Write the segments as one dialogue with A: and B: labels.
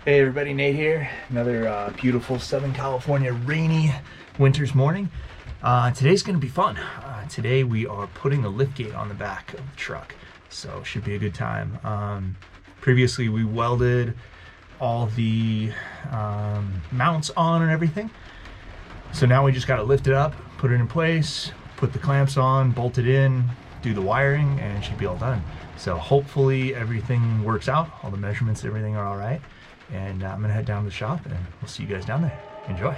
A: Hey everybody, Nate here. Another beautiful Southern California rainy winter's morning. Today's gonna be fun. Today we are putting a liftgate on the back of the truck, so should be a good time. Previously we welded all the mounts on and everything. So now we just gotta lift it up, put it in place, put the clamps on, bolt it in, do the wiring, and it should be all done. So hopefully everything works out, all the measurements, everything are all right. And I'm gonna head down to the shop and we'll see you guys down there. Enjoy.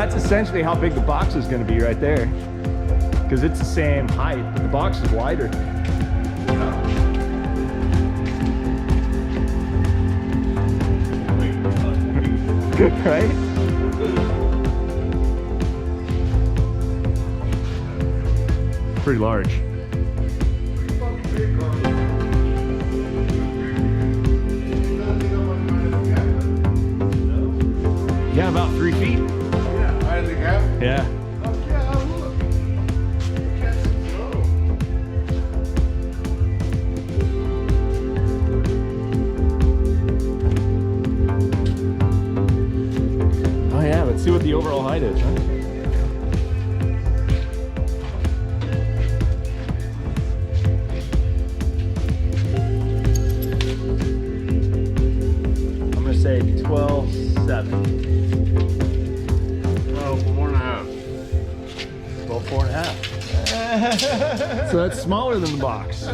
A: that's essentially how big the box is going to be right there. Because it's the same height, but the box is wider. Right? Pretty large. Yeah, about 3 feet.
B: Yeah, higher than the gap?
A: Yeah.
B: Oh, yeah, look. Catch it slow.
A: Oh yeah, let's see what the overall height is, huh? I'm gonna say 12.7.
B: Oh, 4.5.
A: Well, 4.5. So that's smaller than the box.